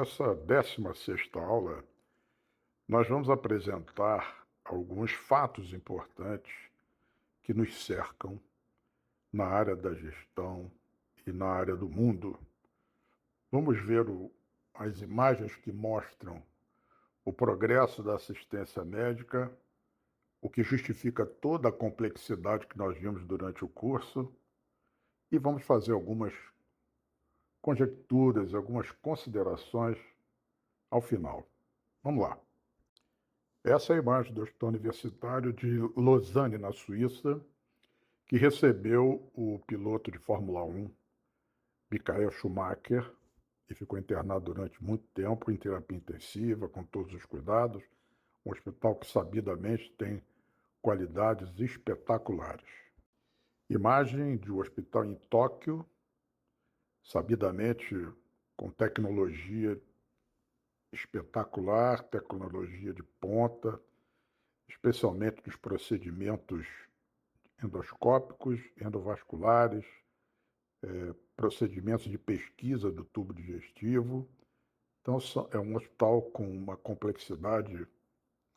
nessa 16ª aula, nós vamos apresentar alguns fatos importantes que nos cercam na área da gestão e na área do mundo. Vamos ver as imagens que mostram o progresso da assistência médica, o que justifica toda a complexidade que nós vimos durante o curso, e vamos fazer algumas conjecturas, algumas considerações ao final. Vamos lá. Essa é a imagem do Hospital Universitário de Lausanne, na Suíça, que recebeu o piloto de Fórmula 1, Michael Schumacher, e ficou internado durante muito tempo em terapia intensiva, com todos os cuidados. Um hospital que sabidamente tem qualidades espetaculares. Imagem de um hospital em Tóquio, sabidamente com tecnologia espetacular, tecnologia de ponta, especialmente nos procedimentos endoscópicos, endovasculares, procedimentos de pesquisa do tubo digestivo. Então, é um hospital com uma complexidade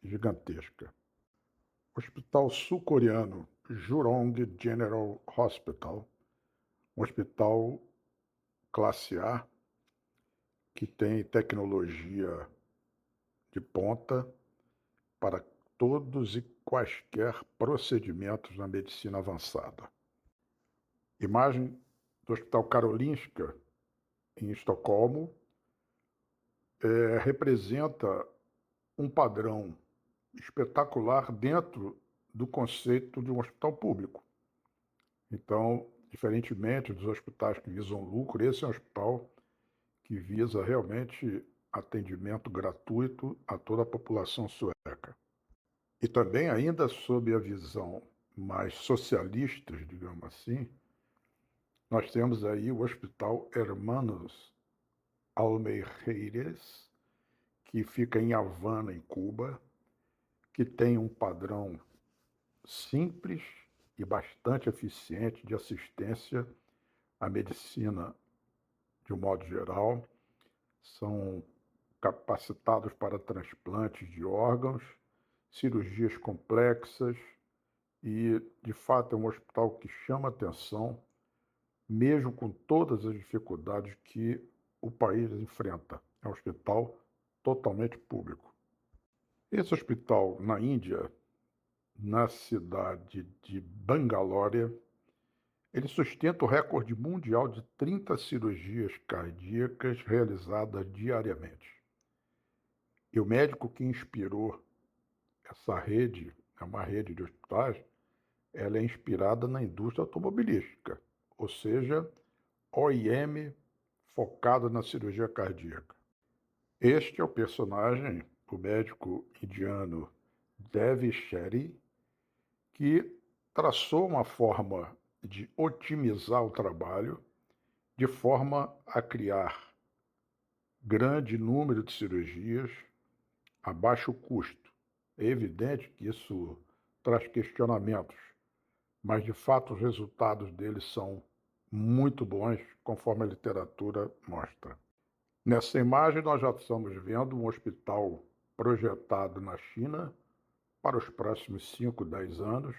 gigantesca. Hospital sul-coreano Jurong General Hospital, um hospital classe A, que tem tecnologia de ponta para todos e quaisquer procedimentos na medicina avançada. Imagem do Hospital Karolinska, em Estocolmo, representa um padrão espetacular dentro do conceito de um hospital público. Então, diferentemente dos hospitais que visam lucro, esse é um hospital que visa realmente atendimento gratuito a toda a população sueca. E também, ainda sob a visão mais socialista, digamos assim, nós temos aí o Hospital Hermanos Almeireles, que fica em Havana, em Cuba, que tem um padrão simples e bastante eficiente de assistência à medicina de um modo geral. São capacitados para transplantes de órgãos, cirurgias complexas e, de fato, é um hospital que chama atenção, mesmo com todas as dificuldades que o país enfrenta. É um hospital totalmente público. Esse hospital na Índia, na cidade de Bangalore, ele sustenta o recorde mundial de 30 cirurgias cardíacas realizadas diariamente. E o médico que inspirou essa rede, é uma rede de hospitais, ela é inspirada na indústria automobilística, ou seja, OEM focado na cirurgia cardíaca. Este é o personagem, o médico indiano Dev Shetty, que traçou uma forma de otimizar o trabalho de forma a criar grande número de cirurgias a baixo custo. É evidente que isso traz questionamentos, mas de fato os resultados deles são muito bons, conforme a literatura mostra. Nessa imagem nós já estamos vendo um hospital projetado na China para os próximos 5, 10 anos,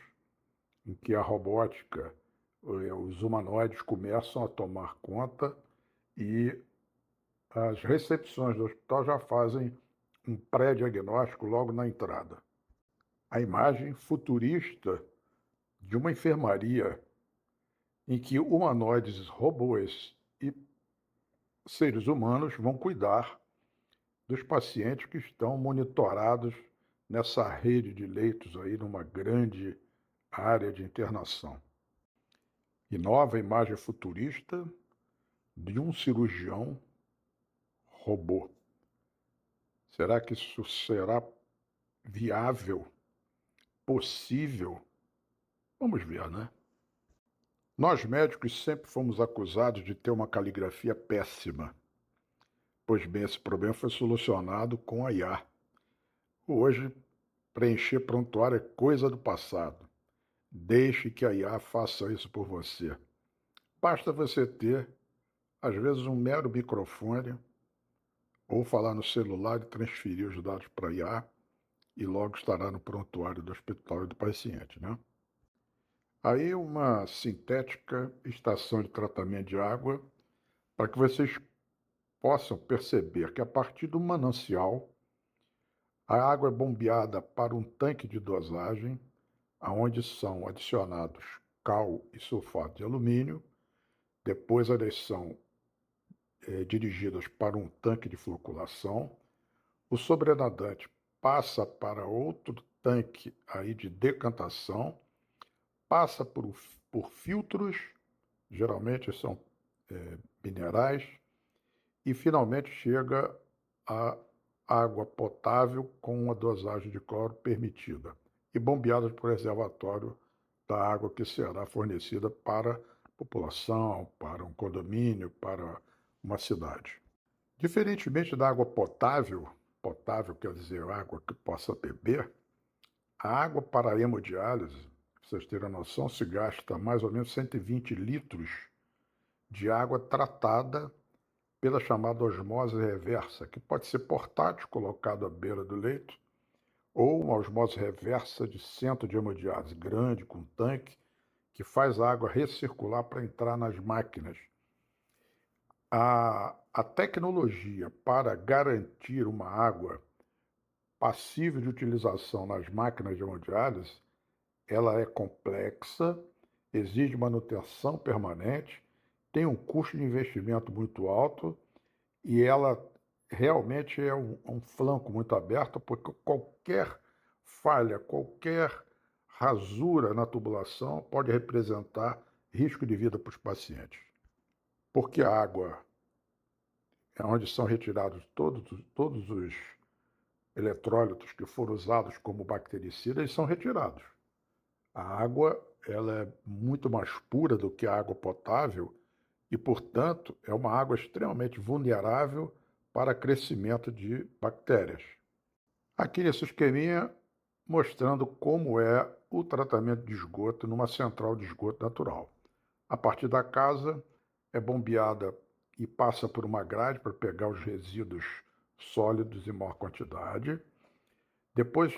em que a robótica, os humanoides começam a tomar conta e as recepções do hospital já fazem um pré-diagnóstico logo na entrada. A imagem futurista de uma enfermaria em que humanoides, robôs e seres humanos vão cuidar dos pacientes que estão monitorados nessa rede de leitos aí, numa grande área de internação. E nova imagem futurista de um cirurgião robô. Será que isso será viável? Possível? Vamos ver, né? Nós médicos sempre fomos acusados de ter uma caligrafia péssima. Pois bem, esse problema foi solucionado com a IA. Hoje, preencher prontuário é coisa do passado. Deixe que a IA faça isso por você. Basta você ter, às vezes, um mero microfone, ou falar no celular e transferir os dados para IA e logo estará no prontuário do hospital e do paciente, né? Aí uma sintética estação de tratamento de água para que vocês possam perceber que a partir do manancial, a água é bombeada para um tanque de dosagem, aonde são adicionados cal e sulfato de alumínio, depois elas são dirigidas para um tanque de floculação, o sobrenadante passa para outro tanque aí de decantação, passa por filtros, geralmente são minerais, e finalmente chega à água potável com uma dosagem de cloro permitida e bombeada para o reservatório da água que será fornecida para a população, para um condomínio, para uma cidade. Diferentemente da água potável, potável quer dizer água que possa beber, a água para a hemodiálise, para vocês terem a noção, se gasta mais ou menos 120 litros de água tratada pela chamada osmose reversa, que pode ser portátil, colocado à beira do leito, ou uma osmose reversa de centro de hemodiálise grande, com tanque, que faz a água recircular para entrar nas máquinas. A tecnologia para garantir uma água passível de utilização nas máquinas de hemodiálise, ela é complexa, exige manutenção permanente, tem um custo de investimento muito alto e ela realmente é um flanco muito aberto, porque qualquer falha, qualquer rasura na tubulação pode representar risco de vida para os pacientes. Porque a água é onde são retirados todos os eletrólitos que foram usados como bactericida, eles são retirados. A água ela é muito mais pura do que a água potável e, portanto, é uma água extremamente vulnerável para crescimento de bactérias. Aqui nesse esqueminha mostrando como é o tratamento de esgoto numa central de esgoto natural. A partir da casa é bombeada e passa por uma grade para pegar os resíduos sólidos em maior quantidade. Depois,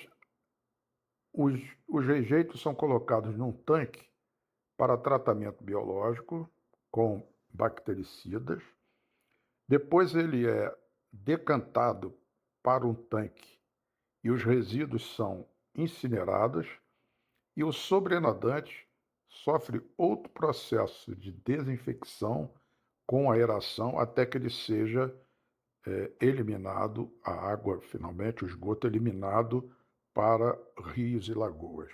os rejeitos são colocados num tanque para tratamento biológico com bactericidas. Depois ele é decantado para um tanque e os resíduos são incinerados e o sobrenadante sofre outro processo de desinfecção com aeração até que ele seja eliminado, a água finalmente, o esgoto eliminado para rios e lagoas.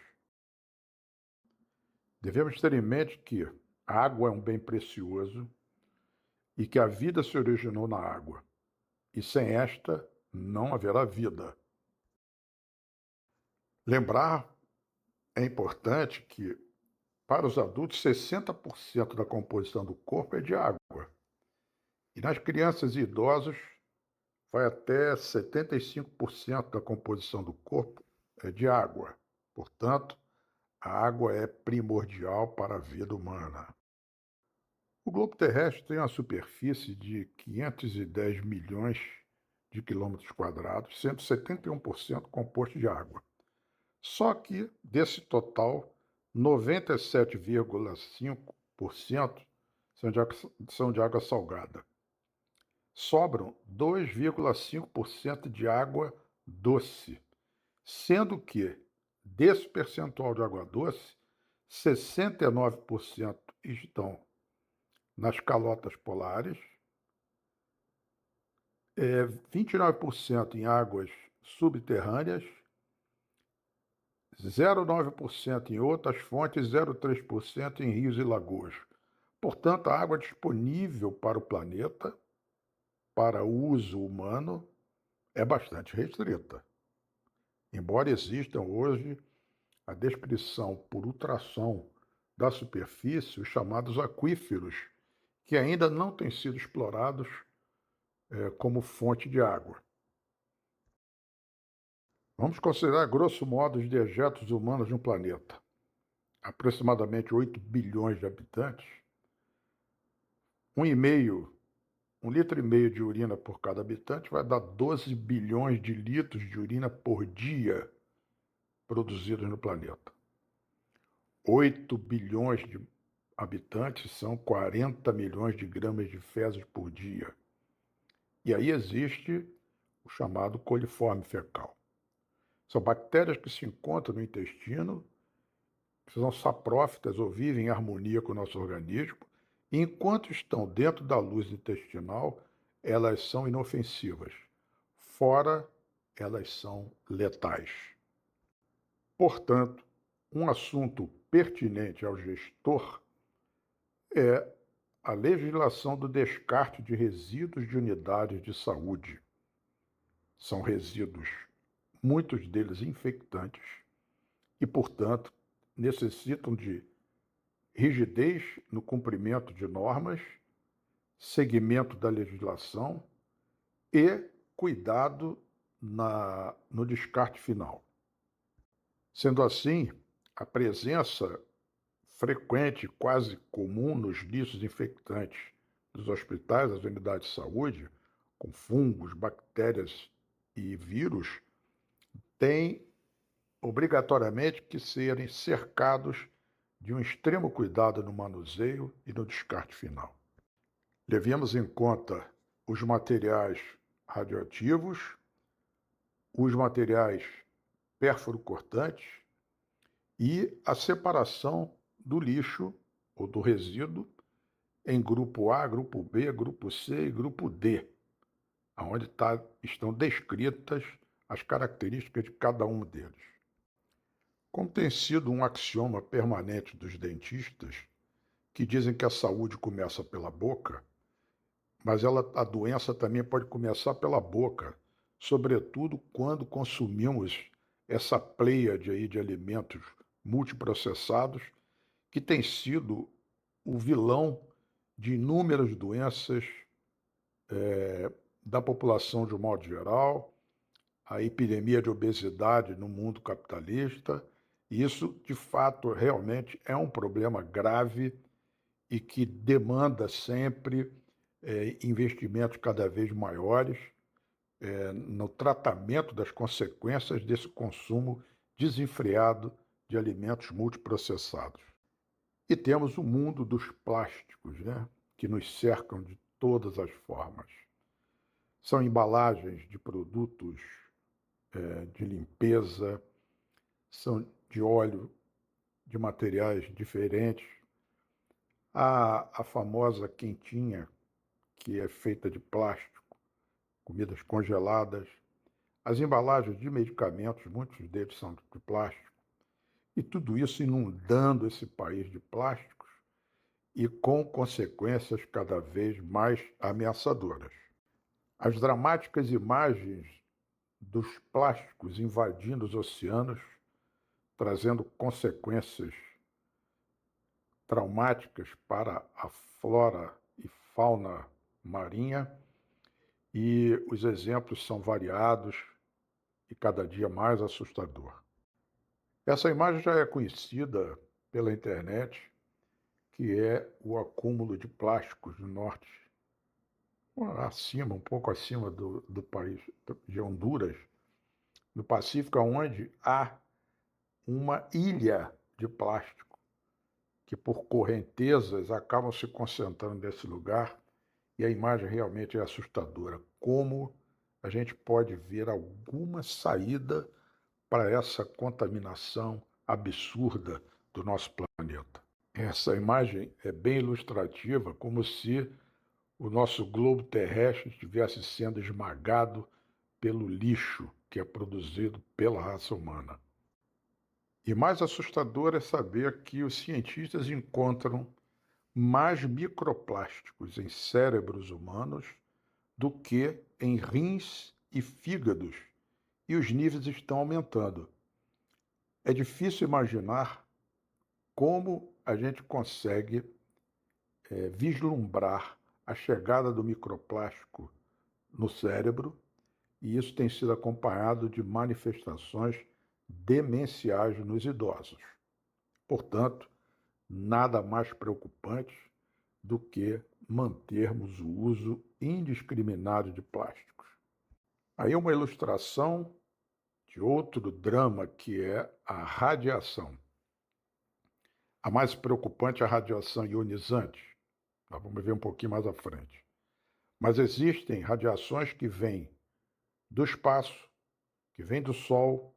Devemos ter em mente que a água é um bem precioso e que a vida se originou na água, e sem esta não haverá vida. Lembrar é importante que, para os adultos, 60% da composição do corpo é de água, e nas crianças e idosos vai até 75% da composição do corpo é de água. Portanto, a água é primordial para a vida humana. O globo terrestre tem uma superfície de 510 milhões de quilômetros quadrados, sendo 71% composto de água. Só que, desse total, 97,5% são de água salgada. Sobram 2,5% de água doce, sendo que, desse percentual de água doce, 69% estão nas calotas polares, 29% em águas subterrâneas, 0,9% em outras fontes, 0,3% em rios e lagoas. Portanto, a água disponível para o planeta, para uso humano, é bastante restrita. Embora existam hoje a descrição por ultrassom da superfície, os chamados aquíferos, que ainda não têm sido explorados como fonte de água. Vamos considerar, grosso modo, os dejetos humanos no planeta. Aproximadamente 8 bilhões de habitantes. 1,5 1,5 litro de urina por cada habitante vai dar 12 bilhões de litros de urina por dia produzidos no planeta. 8 bilhões de habitantes são 40 milhões de gramas de fezes por dia. E aí existe o chamado coliforme fecal. São bactérias que se encontram no intestino, que são saprófitas ou vivem em harmonia com o nosso organismo, e enquanto estão dentro da luz intestinal, elas são inofensivas. Fora, elas são letais. Portanto, um assunto pertinente ao gestor é a legislação do descarte de resíduos de unidades de saúde. São resíduos, muitos deles infectantes, e, portanto, necessitam de rigidez no cumprimento de normas, seguimento da legislação e cuidado no descarte final. Sendo assim, a presença frequente, quase comum nos lixos infectantes dos hospitais, das unidades de saúde, com fungos, bactérias e vírus, tem obrigatoriamente que serem cercados de um extremo cuidado no manuseio e no descarte final. Levemos em conta os materiais radioativos, os materiais perfuro-cortantes e a separação do lixo ou do resíduo em grupo A, grupo B, grupo C e grupo D, onde estão descritas as características de cada um deles. Como tem sido um axioma permanente dos dentistas, que dizem que a saúde começa pela boca, mas a doença também pode começar pela boca, sobretudo quando consumimos essa pleiade aí de alimentos multiprocessados, que tem sido o vilão de inúmeras doenças da população de um modo geral, a epidemia de obesidade no mundo capitalista. E isso, de fato, realmente é um problema grave e que demanda sempre investimentos cada vez maiores no tratamento das consequências desse consumo desenfreado de alimentos multiprocessados. E temos o mundo dos plásticos, né, que nos cercam de todas as formas. São embalagens de produtos de limpeza, são de óleo, de materiais diferentes. A famosa quentinha, que é feita de plástico, comidas congeladas, as embalagens de medicamentos, muitos deles são de plástico, e tudo isso inundando esse país de plásticos e com consequências cada vez mais ameaçadoras. As dramáticas imagens dos plásticos invadindo os oceanos, trazendo consequências traumáticas para a flora e fauna marinha, e os exemplos são variados e cada dia mais assustador. Essa imagem já é conhecida pela internet, que é o acúmulo de plásticos no norte, um pouco acima do país de Honduras, no Pacífico, onde há uma ilha de plástico que por correntezas acabam se concentrando nesse lugar, e a imagem realmente é assustadora. Como a gente pode ver alguma saída para essa contaminação absurda do nosso planeta. Essa imagem é bem ilustrativa, como se o nosso globo terrestre estivesse sendo esmagado pelo lixo que é produzido pela raça humana. E mais assustador é saber que os cientistas encontram mais microplásticos em cérebros humanos do que em rins e fígados, e os níveis estão aumentando. É difícil imaginar como a gente consegue vislumbrar a chegada do microplástico no cérebro, e isso tem sido acompanhado de manifestações demenciais nos idosos. Portanto, nada mais preocupante do que mantermos o uso indiscriminado de plásticos. Aí uma ilustração de outro drama que é a radiação. A mais preocupante é a radiação ionizante. Nós vamos ver um pouquinho mais à frente. Mas existem radiações que vêm do espaço, que vêm do Sol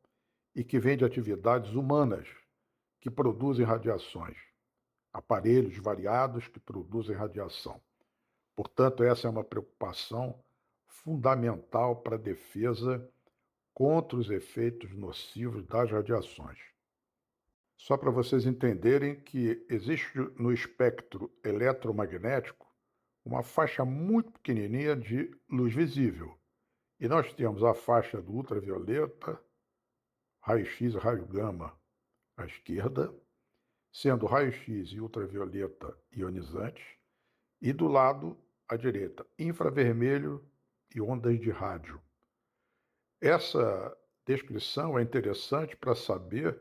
e que vêm de atividades humanas que produzem radiações, aparelhos variados que produzem radiação. Portanto, essa é uma preocupação fundamental para a defesa contra os efeitos nocivos das radiações. Só para vocês entenderem que existe no espectro eletromagnético uma faixa muito pequenininha de luz visível. E nós temos a faixa do ultravioleta, raio-x e raio-gama à esquerda, sendo raio-x e ultravioleta ionizantes, e do lado à direita, infravermelho e ondas de rádio. Essa descrição é interessante para saber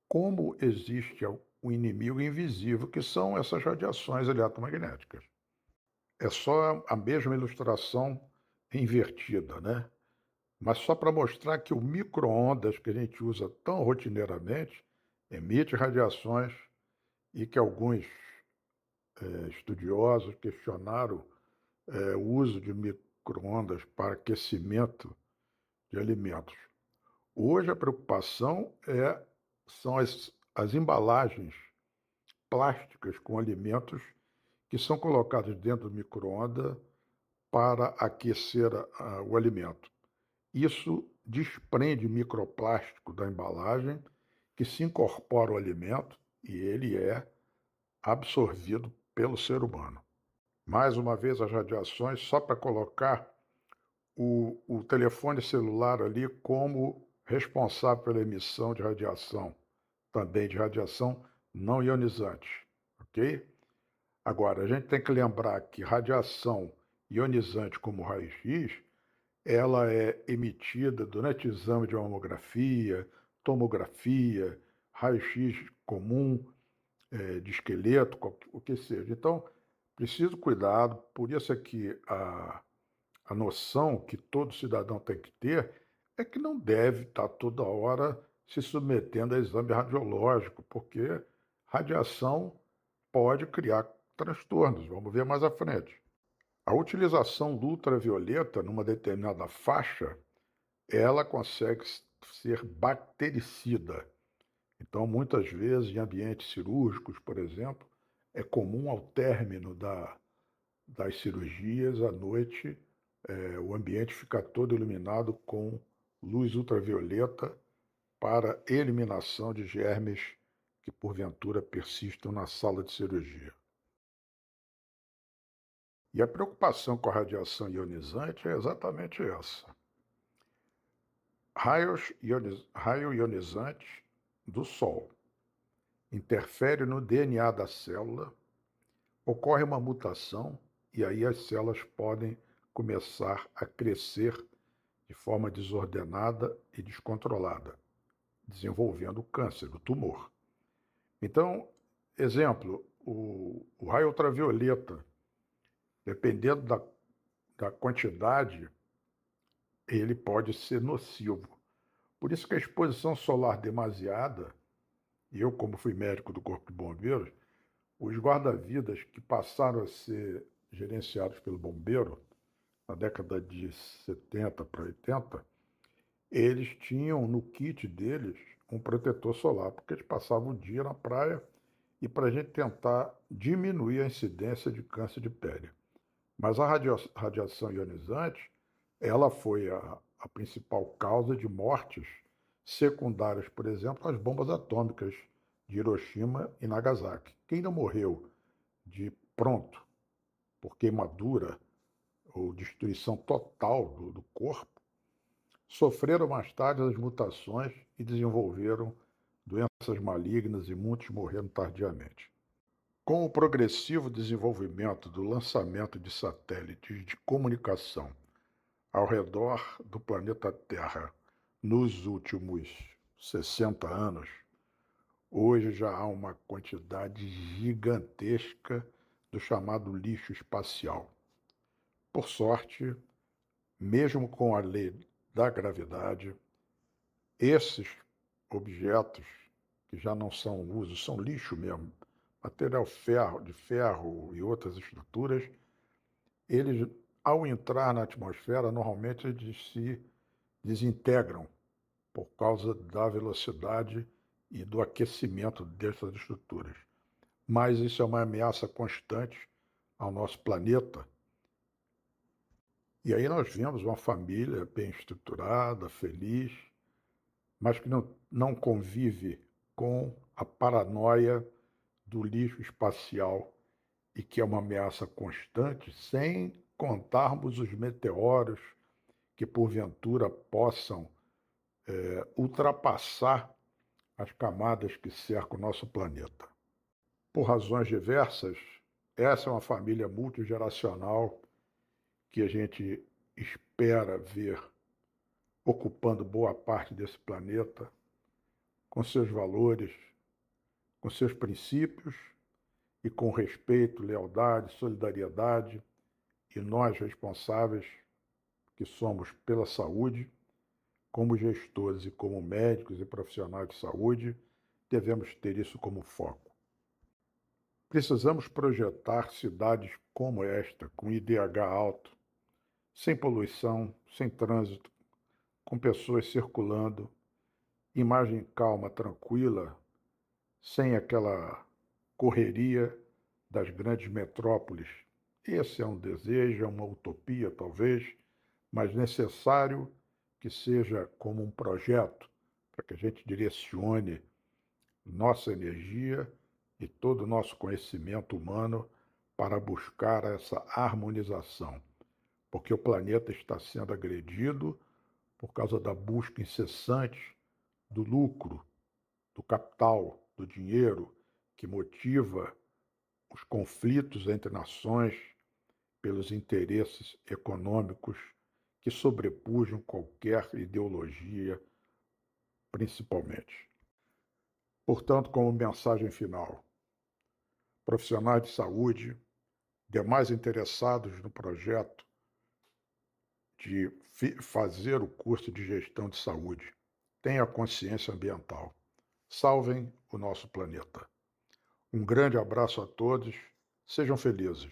como existe um inimigo invisível, que são essas radiações eletromagnéticas. É só a mesma ilustração invertida, né? Mas só para mostrar que o micro-ondas que a gente usa tão rotineiramente emite radiações e que alguns estudiosos questionaram o uso de micro-ondas para aquecimento de alimentos. Hoje a preocupação são as embalagens plásticas com alimentos que são colocados dentro do micro-ondas para aquecer o alimento. Isso desprende microplástico da embalagem que se incorpora ao alimento e ele é absorvido pelo ser humano. Mais uma vez, as radiações, só para colocar o telefone celular ali como responsável pela emissão de radiação, também de radiação não ionizante, ok? Agora, a gente tem que lembrar que radiação ionizante como raio-x, ela é emitida durante o exame de mamografia, tomografia, raio-x comum, de esqueleto, o que seja. Então, preciso cuidado, por isso é que a noção que todo cidadão tem que ter é que não deve estar toda hora se submetendo a exame radiológico, porque radiação pode criar transtornos. Vamos ver mais à frente. A utilização do ultravioleta numa determinada faixa, ela consegue ser bactericida. Então, muitas vezes, em ambientes cirúrgicos, por exemplo, é comum ao término das cirurgias, à noite, o ambiente fica todo iluminado com luz ultravioleta para eliminação de germes que porventura persistam na sala de cirurgia. E a preocupação com a radiação ionizante é exatamente essa. Raio ionizante do Sol interfere no DNA da célula, ocorre uma mutação e aí as células podem começar a crescer de forma desordenada e descontrolada, desenvolvendo o câncer, o tumor. Então, exemplo, o raio ultravioleta, dependendo da quantidade, ele pode ser nocivo. Por isso que a exposição solar demasiada, e eu como fui médico do Corpo de Bombeiros, os guarda-vidas que passaram a ser gerenciados pelo bombeiro, na década de 70 para 80, eles tinham no kit deles um protetor solar, porque eles passavam o dia na praia e para a gente tentar diminuir a incidência de câncer de pele. Mas a radiação ionizante, ela foi a principal causa de mortes secundárias, por exemplo, às bombas atômicas de Hiroshima e Nagasaki. Quem não morreu de pronto por queimadura ou destruição total do corpo, sofreram mais tarde as mutações e desenvolveram doenças malignas e muitos morreram tardiamente. Com o progressivo desenvolvimento do lançamento de satélites de comunicação ao redor do planeta Terra nos últimos 60 anos, hoje já há uma quantidade gigantesca do chamado lixo espacial. Por sorte, mesmo com a lei da gravidade, esses objetos, que já não são uso, são lixo mesmo, material de ferro e outras estruturas, eles, ao entrar na atmosfera, normalmente eles se desintegram por causa da velocidade e do aquecimento dessas estruturas. Mas isso é uma ameaça constante ao nosso planeta. E aí nós vemos uma família bem estruturada, feliz, mas que não convive com a paranoia do lixo espacial e que é uma ameaça constante, sem contarmos os meteoros que porventura possam ultrapassar as camadas que cercam o nosso planeta. Por razões diversas, essa é uma família multigeracional que a gente espera ver ocupando boa parte desse planeta, com seus valores, com seus princípios e com respeito, lealdade, solidariedade, e nós responsáveis que somos pela saúde, como gestores e como médicos e profissionais de saúde, devemos ter isso como foco. Precisamos projetar cidades como esta, com IDH alto, sem poluição, sem trânsito, com pessoas circulando, imagem calma, tranquila, sem aquela correria das grandes metrópoles. Esse é um desejo, é uma utopia talvez, mas necessário que seja como um projeto para que a gente direcione nossa energia e todo o nosso conhecimento humano para buscar essa harmonização, porque o planeta está sendo agredido por causa da busca incessante do lucro, do capital, do dinheiro, que motiva os conflitos entre nações pelos interesses econômicos que sobrepujam qualquer ideologia, principalmente. Portanto, como mensagem final, profissionais de saúde, demais interessados no projeto de fazer o curso de gestão de saúde, tenham consciência ambiental. Salvem o nosso planeta. Um grande abraço a todos, sejam felizes.